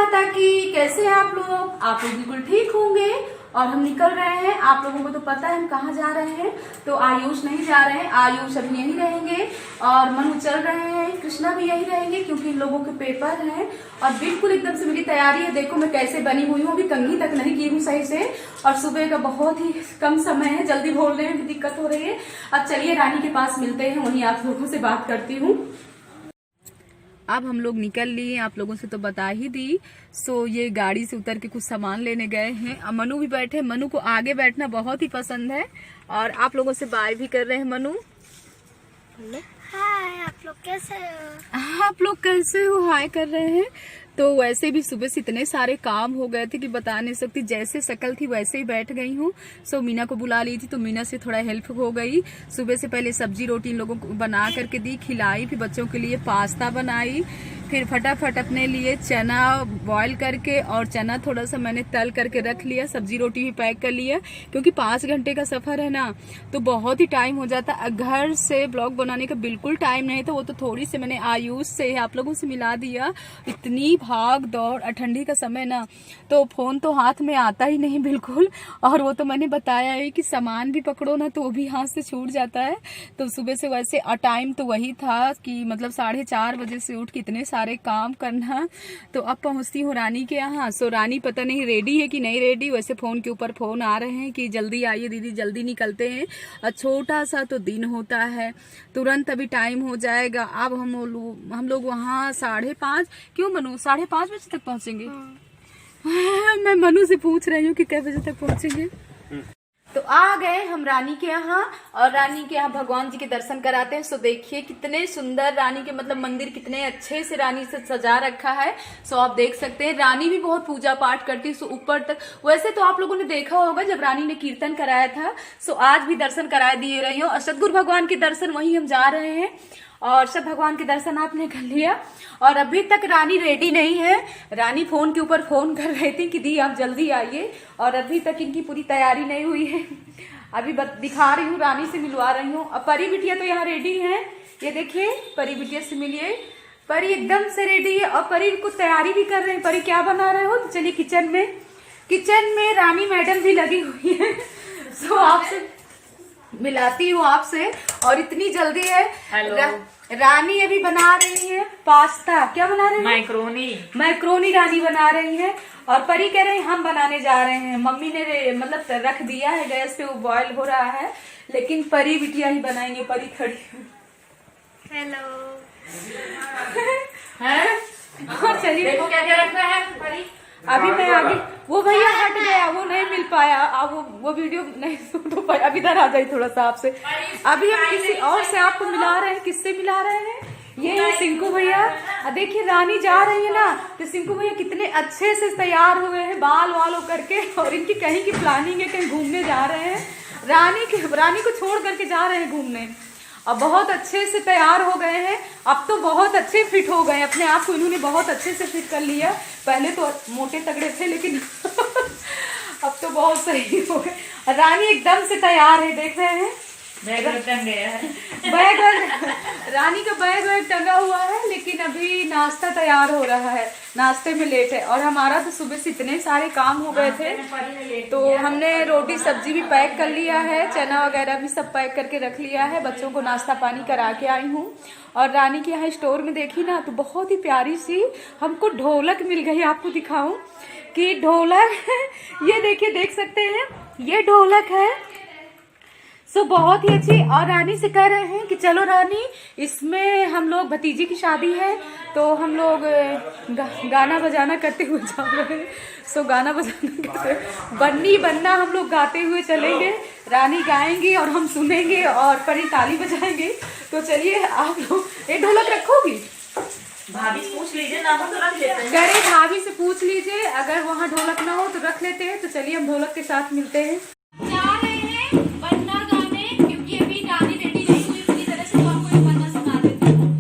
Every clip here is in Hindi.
माता की। कैसे हैं आप लोग? आप लोग बिल्कुल ठीक होंगे। और हम निकल रहे हैं। आप लोगों को तो पता है हम कहाँ जा रहे हैं। तो आयुष नहीं जा रहे हैं, आयुष अभी यहीं रहेंगे और मनु चल रहे हैं, कृष्णा भी यहीं रहेंगे क्योंकि इन लोगों के पेपर हैं। और बिल्कुल एकदम से मेरी तैयारी है। देखो मैं कैसे बनी हुई हूँ, अभी कंघी तक नहीं की हूँ सही से। और सुबह का बहुत ही कम समय है, जल्दी बोलने में भी दिक्कत हो रही है। अब चलिए रानी के पास मिलते हैं, वहीं आप लोगों से बात करती हूँ। अब हम लोग निकल लिए, आप लोगों से तो बता ही दी। सो ये गाड़ी से उतर के कुछ सामान लेने गए हैं। अब मनु भी बैठे, मनु को आगे बैठना बहुत ही पसंद है। और आप लोगों से बाय भी कर रहे हैं। मनु हाय, आप लोग कैसे हो? आप लोग कैसे हो? हाय कर रहे हैं। तो वैसे भी सुबह से इतने सारे काम हो गए थे कि बता नहीं सकती। जैसे शकल थी वैसे ही बैठ गई हूँ। सो मीना को बुला ली थी तो मीना से थोड़ा हेल्प हो गई। सुबह से पहले सब्जी रोटी इन लोगों को बना करके दी, खिलाई। फिर बच्चों के लिए पास्ता बनाई। फिर फटाफट अपने लिए चना बॉईल करके, और चना थोड़ा सा मैंने तल करके रख लिया। सब्जी रोटी भी पैक कर लिया क्योंकि 5 घंटे का सफर है ना, तो बहुत ही टाइम हो जाता। घर से ब्लॉग बनाने का बिल्कुल टाइम नहीं था। वो तो थोड़ी से मैंने आयुष से आप लोगों से मिला दिया। इतनी भाग दौड़, ठंडी का समय ना, तो फोन तो हाथ में आता ही नहीं बिल्कुल। और वो तो मैंने बताया है कि सामान भी पकड़ो ना तो वो भी हाथ से छूट जाता है। तो सुबह से वैसे टाइम तो वही था कि मतलब 4:30 बजे से उठ के इतने सारे काम करना। तो अब पहुंचती हूँ रानी के यहाँ। सो रानी पता नहीं रेडी है कि नहीं रेडी। वैसे फोन के ऊपर फोन आ रहे हैं कि जल्दी आइए दीदी, जल्दी निकलते हैं। और छोटा सा तो दिन होता है, तुरंत अभी टाइम हो जाएगा। अब हम लोग वहाँ 5:30, क्यों मनु 5:30 बजे तक पहुंचेंगे। मैं मनु से पूछ रही हूँ कि कै बजे तक पहुंचेंगे। तो आ गए हम रानी के यहाँ, और रानी के यहाँ भगवान जी के दर्शन कराते हैं। सो देखिए कितने सुंदर रानी के मतलब मंदिर कितने अच्छे से रानी से सजा रखा है। सो आप देख सकते हैं रानी भी बहुत पूजा पाठ करती है। सो ऊपर तक वैसे तो आप लोगों ने देखा होगा जब रानी ने कीर्तन कराया था। सो आज भी दर्शन करा दिए रही हूँ। और सतगुरु भगवान के दर्शन वहीं हम जा रहे हैं। और सब भगवान के दर्शन आपने कर लिया। और अभी तक रानी रेडी नहीं है। रानी फोन के ऊपर फोन कर रही थी कि दी आप जल्दी आइए, और अभी तक इनकी पूरी तैयारी नहीं हुई है। अभी दिखा रही हूँ, रानी से मिलवा रही हूँ। और परी बिटिया तो यहाँ रेडी है, ये देखिए परी बिटिया से मिलिए। परी एकदम से रेडी है और परी कुछ तैयारी भी कर रहे हैं। परी क्या बना रहे हो? तो चलिए किचन में रानी मैडम भी लगी हुई है। सो आपसे मिलाती हूँ आपसे। और इतनी जल्दी है। रानी अभी बना रही है पास्ता। क्या बना रही है? मैक्रोनी रानी बना रही है। और परी कह रहे हैं हम बनाने जा रहे हैं। मम्मी ने मतलब रख दिया है गैस पे, वो बॉयल हो रहा है, लेकिन परी बिटिया ही बनाएंगे। परी खड़ी हेलो है। और चलिए देखो क्या क्या रखना है परी। अभी मैं आगे, वो भैया हट गया, वो नहीं मिल पाया। अब वो वीडियो नहीं तो पाया। अब इधर आ जाए थोड़ा सा आपसे। अभी हम किसी और से आपको मिला रहे हैं। किससे मिला रहे हैं? ये है सिंकू भैया। देखिए रानी जा रही है ना, तो सिंकू भैया कितने अच्छे से तैयार हुए हैं, बाल वालों करके। और इनकी कहीं की प्लानिंग है, कहीं घूमने जा रहे हैं। रानी को छोड़ करके जा रहे हैं घूमने। अब बहुत अच्छे से तैयार हो गए हैं। अब तो बहुत अच्छे फिट हो गए अपने आप को। इन्होंने बहुत अच्छे से फिट कर लिया। पहले तो मोटे तगड़े थे, लेकिन अब तो बहुत सही हो गए। रानी एकदम से तैयार है, देख रहे हैं। बैग टंग गया है। रानी का बैग टंगा हुआ है, लेकिन अभी नाश्ता तैयार हो रहा है। नाश्ते में लेट है। और हमारा तो सुबह से इतने सारे काम हो गए थे, तो हमने रोटी सब्जी भी पैक कर लिया है, चना वगैरह भी सब पैक करके रख लिया है। बच्चों को नाश्ता पानी करा के आई हूँ। और रानी के यहाँ स्टोर में देखी ना, तो बहुत ही प्यारी सी हमको ढोलक मिल गई। आपको दिखाऊं कि ढोलक ये देखिए, देख सकते हैं, ये ढोलक है। सो बहुत ही अच्छी। और रानी से कह रहे हैं कि चलो रानी, इसमें हम लोग भतीजी की शादी है, तो हम लोग गाना बजाना करते हुए जा रहे हैं। सो गाना बजाना करते, बन्नी बन्ना हम लोग गाते हुए चलेंगे। रानी गाएंगी और हम सुनेंगे, और परी ताली बजाएंगे। तो चलिए आप लोग, ये ढोलक रखोगी? भाभी से पूछ लीजिए ना, तो रख लेते हैं। करे भाभी से पूछ लीजिए, अगर वहाँ ढोलक ना हो तो रख लेते हैं। तो चलिए हम ढोलक के साथ मिलते हैं। जा रहे हैं बन्ना गाने, क्योंकि अभी रानी रेडी नहीं हुई पूरी तरह से। तो आपको एक बन्ना सुना देती हूँ।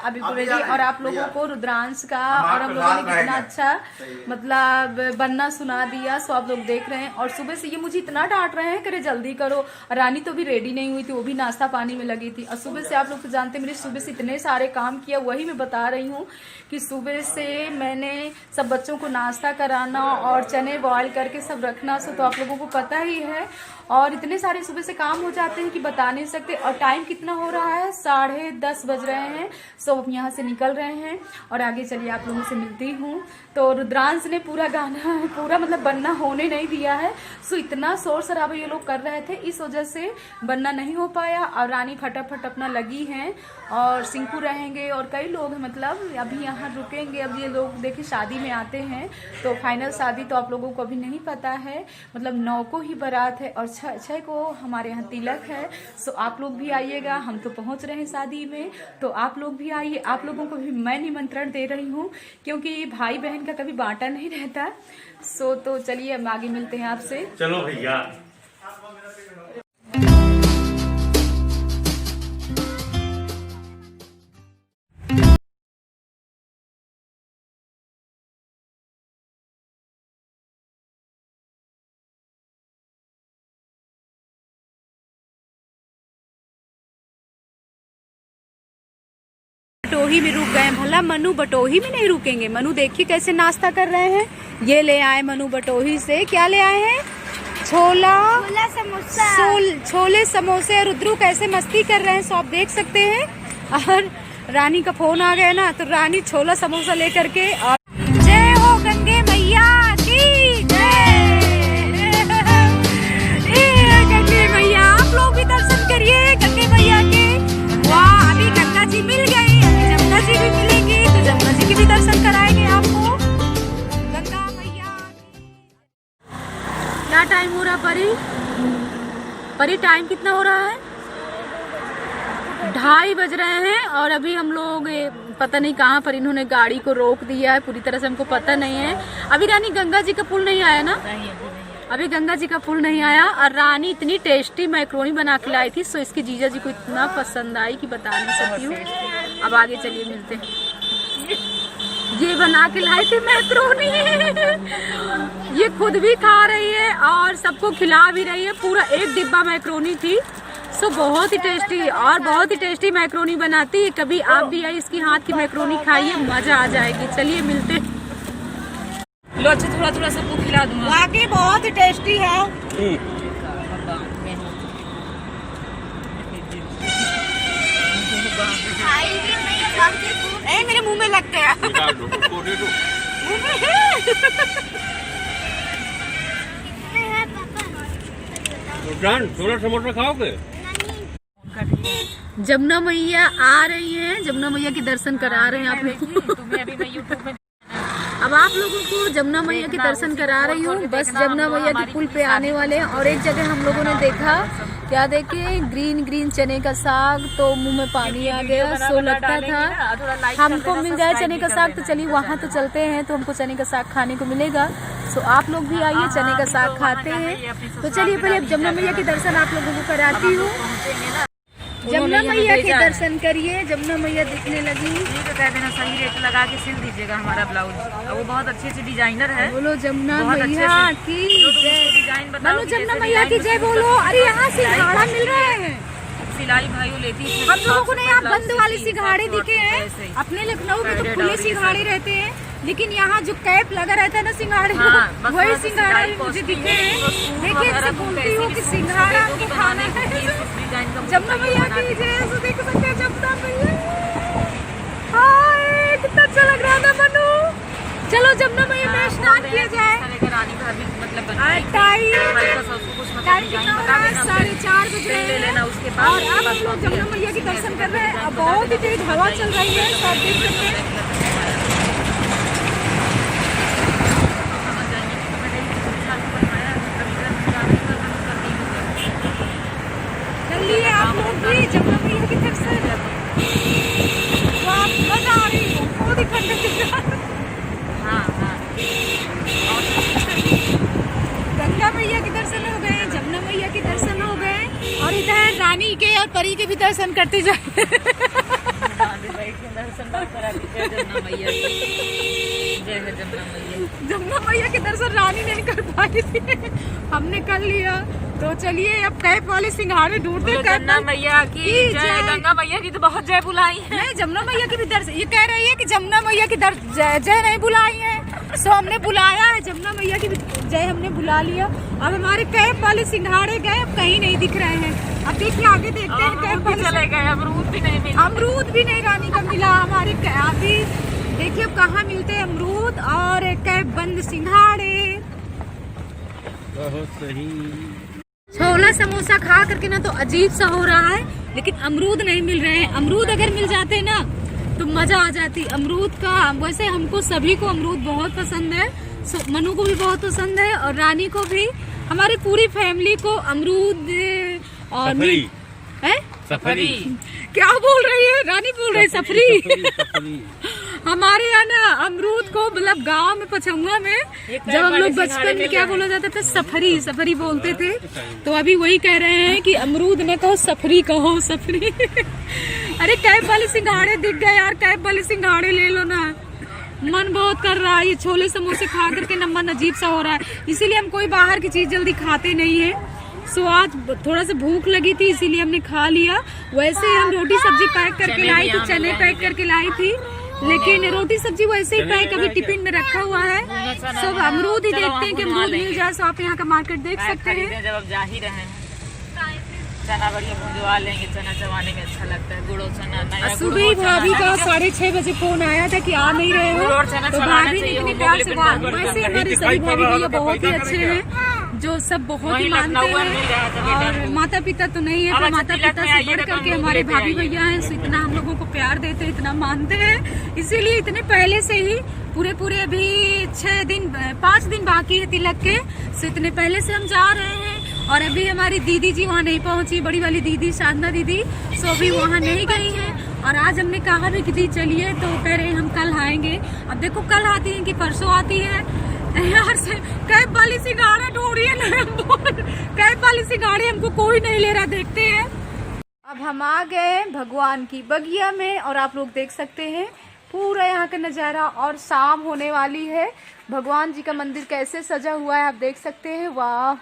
अब बिल्कुल रेडी। और आप लोगों को रुद्रांश का और हम लोगों ने कितना अच्छा मतलब बनना सुना दिया, सो आप लोग देख रहे हैं। और सुबह से ये मुझे इतना डांट रहे हैं, करे जल्दी करो। रानी तो भी रेडी नहीं हुई थी, वो भी नाश्ता पानी में लगी थी। और सुबह से आप लोग तो जानते हैं, मेरे सुबह से इतने सारे काम किया, वही मैं बता रही हूँ कि सुबह से मैंने सब बच्चों को नाश्ता कराना और चने बॉयल करके सब रखना, सो तो आप लोगों को पता ही है। और इतने सारे सुबह से काम हो जाते हैं कि बता नहीं सकते। और टाइम कितना हो रहा है, 10:30 बज रहे हैं। सब अब यहाँ से निकल रहे हैं और आगे चलिए आप लोगों से मिलती हूँ। तो रुद्रांश ने पूरा गाना पूरा मतलब बनना होने नहीं दिया है, सो इतना शोर शराबा ये लोग कर रहे थे, इस वजह से बनना नहीं हो पाया। और रानी फटाफट अपना लगी हैं और सिंकू रहेंगे और कई लोग हैं, मतलब अभी यहाँ रुकेंगे। अब ये लोग देखिए शादी में आते हैं, तो फाइनल शादी तो आप लोगों को अभी नहीं पता है, मतलब 9 को ही बारात है और 6 को हमारे यहाँ तिलक है। सो आप लोग भी आइएगा, हम तो पहुँच रहे हैं शादी में, तो आप लोग भी आइए। आप लोगों को भी मैं निमंत्रण दे रही हूँ, क्योंकि भाई बहन का कभी बांटा नहीं रहता। सो तो चलिए हम आगे मिलते हैं आपसे। चलो भैया। बटोही में रुक गए भला, मनु बटोही में नहीं रुकेंगे। मनु देखिए कैसे नाश्ता कर रहे हैं। ये ले आए मनु बटोही से, क्या ले आए हैं? छोला समोसा, छोले समोसे। रुद्रू कैसे मस्ती कर रहे हैं, सो आप देख सकते हैं। और रानी का फोन आ गया ना, तो रानी छोला समोसा लेकर के। और जय हो गंगे मैया की जय। गंगे मैया, आप लोग भी दर्शन करिए गंगे मैया के। वाह, अभी गंगा जी मिल गई, जमुना जी भी मिलेंगी, तो जमुना जी के भी दर्शन कराएंगे आपको। गंगा मैया क्या टाइम हो रहा परी टाइम कितना हो रहा है? 2:30 बज रहे हैं। और अभी हम लोग पता नहीं कहाँ पर इन्होंने गाड़ी को रोक दिया है, पूरी तरह से हमको पता नहीं है। अभी रानी गंगा जी का पुल नहीं आया ना? अभी गंगा जी का पुल नहीं आया। और रानी इतनी टेस्टी मैक्रोनी बना के लाई थी, सो इसकी जीजा जी को इतना पसंद आई कि बता नहीं सकती हूँ। अब आगे चलिए मिलते हैं। ये बना के लाई थी मैक्रोनी, ये खुद भी खा रही है और सबको खिला भी रही है। पूरा 1 डिब्बा मैक्रोनी थी, सो बहुत ही टेस्टी और बहुत ही टेस्टी मैक्रोनी बनाती है। कभी आप भी आइए, इसकी हाथ की मैक्रोनी खाइए, मजा आ जाएगी। चलिए मिलते हैं। लो अच्छा, थोड़ा थोड़ा सबको खिला दूंगा। वाकई बहुत ही टेस्टी है। मेरे मुंह में लग गया। छोला समोसा खाओगे? जमुना मैया आ रही हैं, जमुना मैया के दर्शन करा रहे हैं आप लोग। तुम्हें अभी मैं यूट्यूब में अब आप लोगों को जमुना मैया के दर्शन करा रही हूँ। बस जमुना मैया के पुल पे आने वाले हैं। और एक जगह हम लोगों ने देखा, क्या देखे, ग्रीन चने का साग, तो मुंह में पानी आ गया। सो लगता था हमको मिल जाए चने का साग, तो चलिए वहाँ तो चलते हैं, तो हमको चने का साग खाने को मिलेगा। सो आप लोग भी आइए, चने का साग खाते हैं। तो चलिए पहले अब जमुना मैया के दर्शन आप लोगों को कराती हूँ। जमुना मैया के दर्शन करिए, जमुना मैया दिखने लगी। ये तो कह देना, सही रेट लगा के सिल दीजिएगा हमारा ब्लाउज। वो बहुत अच्छे अच्छे डिजाइनर है। बोलो जमुना मैया की जय। डिजाइन बोलो जमुना मैया की जय बोलो। अरे यहाँ सिंघाड़ा मिल रहे हैं, सिलाई भाई लेती है। हम लोगों को ना यहाँ बंद वाले सिंघाड़े दिखे हैं। अपने लखनऊ में तो खुले सिंघाड़े रहते हैं, लेकिन यहाँ जो कैप लगा रहता है ना सिंघाड़े, वही सिंघाड़ा मुझे दिखे हैं। देखिए इनसे बोलती हूँ कि सिंघाड़ा हमको खाना है। जमुना मैया की जय। तो देख सकते हैं जमुना मैया, हाय कितना अच्छा लग रहा है ना मनु। चलो जमुना मैया में स्नान किया जाए। टाइम कितना हो रहा है? 4:30 बज रहे हैं। और अब हम लोग जमुना मैया के दर्शन कर रहे हैं। अब बहुत ही तेज हवा चल रही है, तो आप देख सकते हैं। चलिए आप लोग भी जमुना मैया की तरफ से। मजा आ रही है, बहुत ही ठंडा। गंगा मैया के दर्शन हो गए, जमुना मैया के दर्शन हो गए, और इधर रानी के और परी के भी दर्शन करते जाए। जमुना मैया की। जय है जमुना मैया। जमुना मैया के दर्शन रानी नहीं कर पाई थी, हमने कर लिया। तो चलिए अब कैप वाले सिंघाड़े ढूंढते हैं। जमुना मैया की जय। गंगा मैया की तो बहुत जय बुलाई है। नहीं, जमुना मैया की भी दर्शन, ये कह रही है कि जमुना मैया की जय नहीं बुलाई है, सो हमने बुलाया है। जमुना मैया की भी जय हमने बुला लिया। अब हमारे कैप वाले सिंघाड़े गए, अब कहीं नहीं दिख रहे हैं। अब देखिए आगे देखते हैं। कैप वाले चले गए, अमरूद भी नहीं मिला। अमरूद भी नहीं रानी का मिला हमारे। अभी देखिए अब कहाँ मिलते हैं अमरूद और कैप बंद सिंघाड़े। बहुत सही। छोला समोसा खा करके ना तो अजीब सा हो रहा है, लेकिन अमरूद नहीं मिल रहे हैं। अमरूद अगर मिल जाते ना तो मजा आ जाती अमरूद का। वैसे हमको सभी को अमरूद बहुत पसंद है, मनु को भी बहुत पसंद है और रानी को भी। हमारी पूरी फैमिली को अमरूद और सफरी। है सफरी। क्या बोल रही है रानी? बोल रही सफरी। हमारे यहाँ ना अमरूद को मतलब गांव में पछुआ में जब हम लोग बचपन में क्या बोला जाता था, सफरी सफरी बोलते थे। तो अभी वही कह रहे हैं कि अमरूद ने कहो सफरी, कहो सफरी। अरे कैप वाले सिंघाड़े दिख गए यार, कैप वाले सिंघाड़े ले लो ना। मन बहुत कर रहा है, ये छोले समोसे खा करके ना मन अजीब सा हो रहा है, इसीलिए हम कोई बाहर की चीज जल्दी खाते नहीं है। सो आज थोड़ा सा भूख लगी थी इसीलिए हमने खा लिया। वैसे हम रोटी सब्जी पैक करके लाई थी, चने पैक करके लाई थी, लेकिन रोटी सब्जी वैसे ही पैक अभी टिफिन में रखा हुआ है। सब अमरूद ही देखते हैं कि अमरूद मिल जाए। सो आप यहाँ का मार्केट देख सकते हैं। जब अब जा ही रहे हैं, चना बढ़िया भुजवा लेंगे। चना चबाने में अच्छा लगता है, गुड़ो चना। सुबह भाभी का 6:30 बजे फोन आया था कि आ नहीं रहे हो, तो भाभी ने इतने प्यार से वैसे हमारे सभी भाभी भैया बहुत ही अच्छे हैं, जो सब बहुत ही मानते हैं। और माता पिता तो नहीं है, पर माता पिता से बढ़ करके हमारे भाभी भैया हैं। सो इतना हम लोगों को प्यार देते हैं, इतना मानते हैं, इसीलिए इतने पहले से ही पूरे अभी 5 दिन बाकी है तिलक के। सो इतने पहले से हम जा रहे हैं। और अभी हमारी दीदी जी वहाँ नहीं पहुँची, बड़ी वाली दीदी साधना दीदी, सो अभी वहाँ नहीं गई है। और आज हमने कहा भी कि दी चलिए, तो कह रहे हैं हम कल आएंगे। अब देखो कल आती है कि परसों आती है। यार से कैप वाली सिंघाड़े ढूंढिए ना, कैप वाली सिंघाड़े हमको कोई नहीं ले रहा। देखते हैं अब हम आ गए भगवान की बगिया में, और आप लोग देख सकते हैं पूरा यहाँ का नज़ारा। और शाम होने वाली है, भगवान जी का मंदिर कैसे सजा हुआ है आप देख सकते हैं। वाह,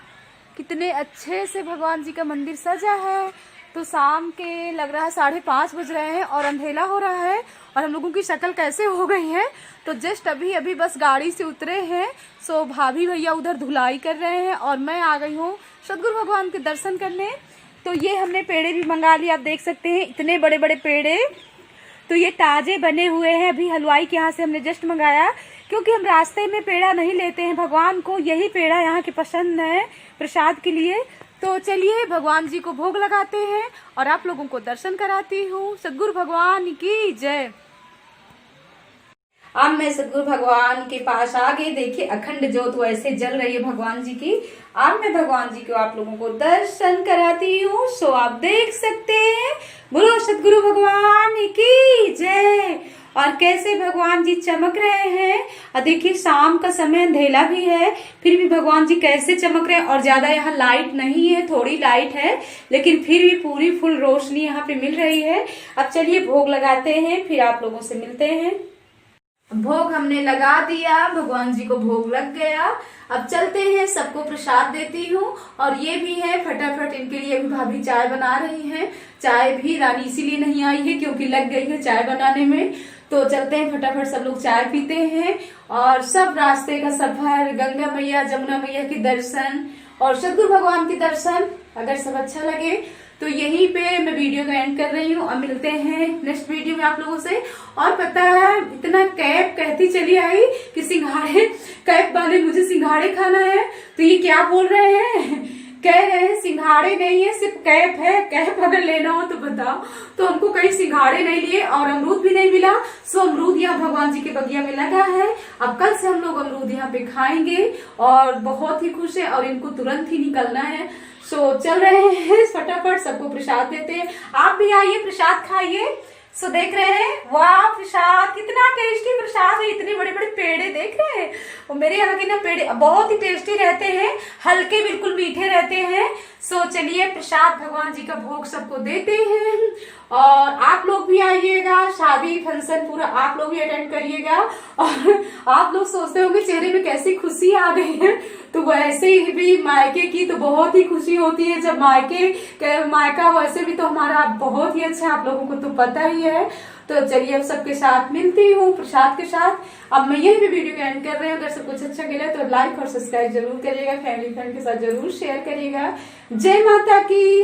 कितने अच्छे से भगवान जी का मंदिर सजा है। तो शाम के लग रहा है 5:30 बज रहे हैं और अंधेरा हो रहा है। और हम लोगों की शक्ल कैसे हो गई है, तो जस्ट अभी बस गाड़ी से उतरे हैं। सो भाभी भैया उधर धुलाई कर रहे हैं और मैं आ गई हूँ सदगुरु भगवान के दर्शन करने। तो ये हमने पेड़े भी मंगा लिए, आप देख सकते हैं इतने बड़े बड़े पेड़े। तो ये ताजे बने हुए हैं, अभी हलवाई के यहाँ से हमने जस्ट मंगाया, क्योंकि हम रास्ते में पेड़ा नहीं लेते हैं। भगवान को यही पेड़ा यहाँ के पसंद है प्रसाद के लिए। तो चलिए भगवान जी को भोग लगाते हैं और आप लोगों को दर्शन कराती हूँ। सदगुरु भगवान की जय। अब मैं सदगुरु भगवान के पास आ गई। देखिए अखंड ज्योत वैसे जल रही है भगवान जी की। अब मैं भगवान जी को आप लोगों को दर्शन कराती हूँ। सो आप देख सकते हैं, बोलो सदगुरु भगवान की जय। और कैसे भगवान जी चमक रहे हैं। और देखिए शाम का समय, अंधेरा भी है, फिर भी भगवान जी कैसे चमक रहे हैं। और ज्यादा यहाँ लाइट नहीं है, थोड़ी लाइट है, लेकिन फिर भी पूरी फुल रोशनी यहाँ पे मिल रही है। अब चलिए भोग लगाते हैं, फिर आप लोगों से मिलते हैं। भोग हमने लगा दिया, भगवान जी को भोग लग गया। अब चलते हैं, सबको प्रसाद देती हूँ। और ये भी है फटाफट, इनके लिए भी भाभी चाय बना रही हैं। चाय भी रानी इसीलिए नहीं आई है क्योंकि लग गई है चाय बनाने में। तो चलते हैं फटाफट, सब लोग चाय पीते हैं। और सब रास्ते का सफर, गंगा मैया जमुना मैया के दर्शन और सदगुरु भगवान के दर्शन, अगर सब अच्छा लगे तो यहीं पे मैं वीडियो का एंड कर रही हूँ। अब मिलते हैं नेक्स्ट वीडियो में आप लोगों से। और पता है इतना कैप कहती चली आई कि सिंघाड़े, कैप वाले मुझे सिंघाड़े खाना है। तो ये क्या बोल रहे हैं, कह रहे हैं सिंघाड़े नहीं है, सिर्फ कैप है। कैप अगर लेना हो तो बताओ। तो हमको कहीं सिंघाड़े नहीं लिए और अमरूद भी नहीं मिला। सो अमरूद यहाँ भगवान जी के बगिया में लगा है। अब कल से हम लोग अमरूद यहाँ पे खाएंगे और बहुत ही खुश है। और इनको तुरंत ही निकलना है। सो चल रहे हैं फटाफट, सबको प्रसाद देते हैं। आप भी आइए, प्रसाद खाइए। सो देख रहे हैं, वाह प्रसाद कितना टेस्टी प्रसाद है, इतने बड़े बड़े पेड़े देख रहे हैं। और मेरे यहाँ के ना पेड़े बहुत ही टेस्टी रहते हैं, हल्के बिल्कुल मीठे रहते हैं। सो चलिए प्रसाद भगवान जी का भोग सबको देते हैं, और आप लोग भी आइएगा, शादी फंक्शन पूरा आप लोग भी अटेंड करिएगा। और आप लोग सोचते होंगे चेहरे में कैसी खुशी आ गई है, तो वैसे ही भी मायके की तो बहुत ही खुशी होती है जब मायका वैसे भी तो हमारा बहुत ही अच्छा, आप लोगों को तो पता ही है। तो चलिए अब सबके साथ मिलती हूँ प्रसाद के साथ। अब मैं यही भी वीडियो का एंड कर रही हूँ। अगर सब कुछ अच्छा लगा तो लाइक और सब्सक्राइब जरूर करिएगा, फैमिली फ्रेंड के साथ जरूर शेयर करिएगा। जय माता की।